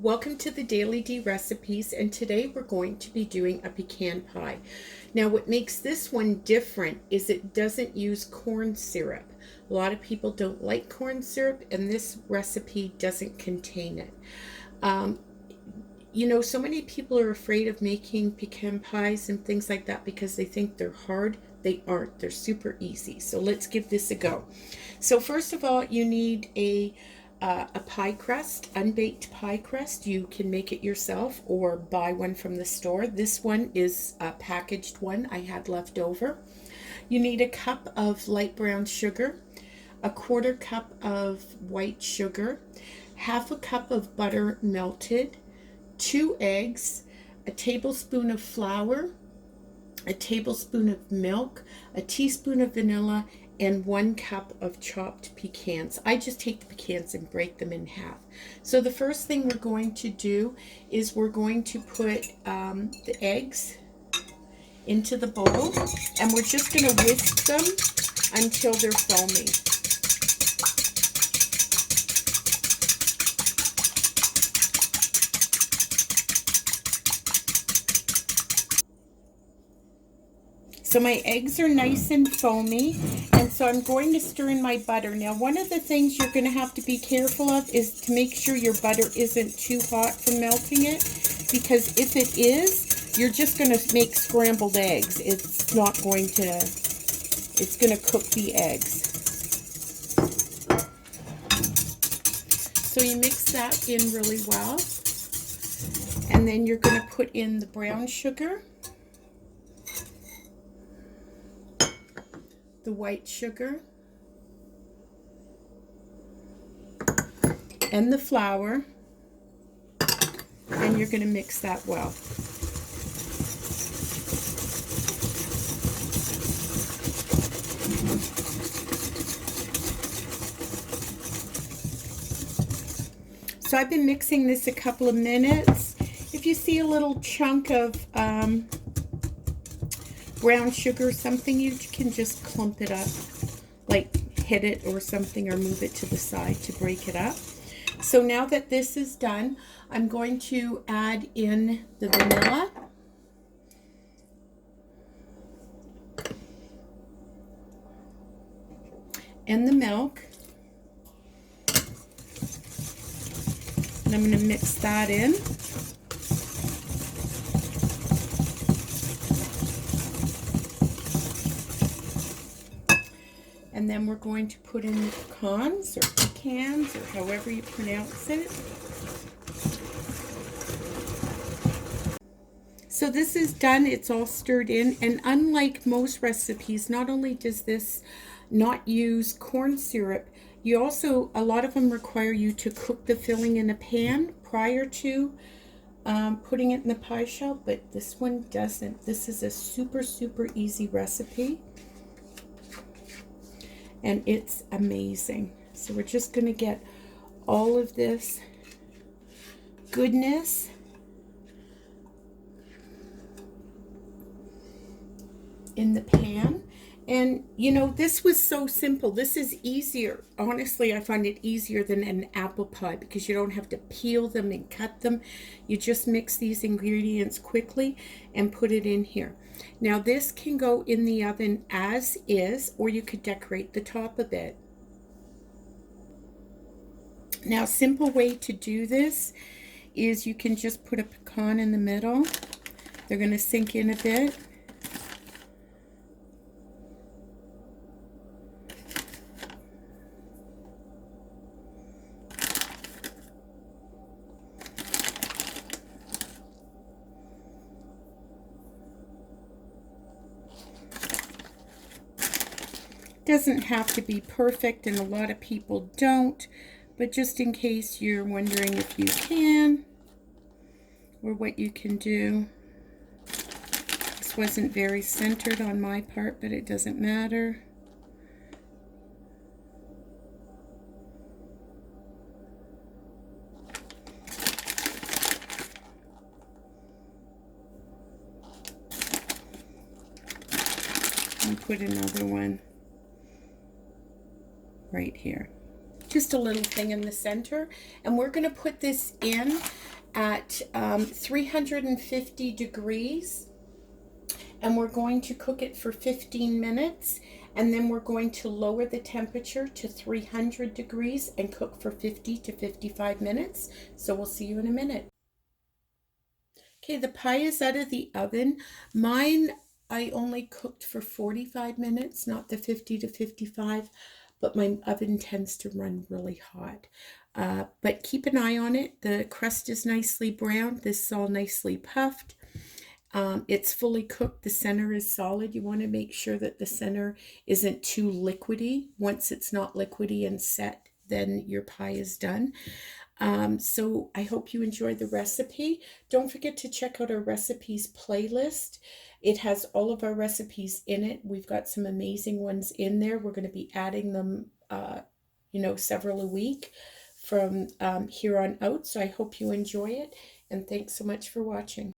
Welcome to the Daily D Recipes, and today we're going to be doing a pecan pie. Now what makes this one different is it doesn't use corn syrup. A lot of people don't like corn syrup, and this recipe doesn't contain it. So many people are afraid of making pecan pies and things like that because they think they're hard. They aren't. They're super easy. So let's give this a go. So first of all, you need a pie crust, unbaked pie crust. You can make it yourself or buy one from the store. This one is a packaged one I had left over. You need a cup of light brown sugar, a quarter cup of white sugar, half a cup of butter melted, 2 eggs, a tablespoon of flour, a tablespoon of milk, a teaspoon of vanilla, and 1 cup of chopped pecans. I just take the pecans and break them in half. So the first thing we're going to do is we're going to put the eggs into the bowl, and we're just going to whisk them until they're foamy. So my eggs are nice and foamy, and so I'm going to stir in my butter. Now, one of the things you're going to have to be careful of is to make sure your butter isn't too hot for melting it, because if it is, you're just going to make scrambled eggs. It's going to cook the eggs. So you mix that in really well, and then you're going to put in the brown sugar, the white sugar, and the flour, and you're going to mix that well. So I've been mixing this a couple of minutes. If you see a little chunk of brown sugar or something, you can just clump it up, like hit it or something, or move it to the side to break it up. So now that this is done, I'm going to add in the vanilla. And the milk. And I'm going to mix that in. And then we're going to put in the pecans, or pecans, or however you pronounce it. So this is done, it's all stirred in, and unlike most recipes, not only does this not use corn syrup, a lot of them require you to cook the filling in a pan prior to putting it in the pie shell, but this one doesn't. This is a super easy recipe, and it's amazing. So we're just going to get all of this goodness in the pan. And this was so simple. This is easier. Honestly, I find it easier than an apple pie because you don't have to peel them and cut them. You just mix these ingredients quickly and put it in here. Now this can go in the oven as is, or you could decorate the top of it. Now, simple way to do this is you can just put a pecan in the middle. They're going to sink in a bit. Doesn't have to be perfect, and a lot of people don't, but just in case you're wondering if you can or what you can do. This wasn't very centered on my part, but it doesn't matter. And put another one right here. just a little thing in the center. And we're going to put this in at 350 degrees, and we're going to cook it for 15 minutes, and then we're going to lower the temperature to 300 degrees and cook for 50 to 55 minutes. So we'll see you in a minute. Okay, the pie is out of the oven. Mine, I only cooked for 45 minutes, not the 50 to 55, but my oven tends to run really hot. But keep an eye on it. The crust is nicely browned. This is all nicely puffed. It's fully cooked. The center is solid. You want to make sure that the center isn't too liquidy. Once it's not liquidy and set, then your pie is done. So I hope you enjoyed the recipe. Don't forget to check out our recipes playlist. It has all of our recipes in it. We've got some amazing ones in there. We're going to be adding them, several a week from here on out. So I hope you enjoy it. And thanks so much for watching.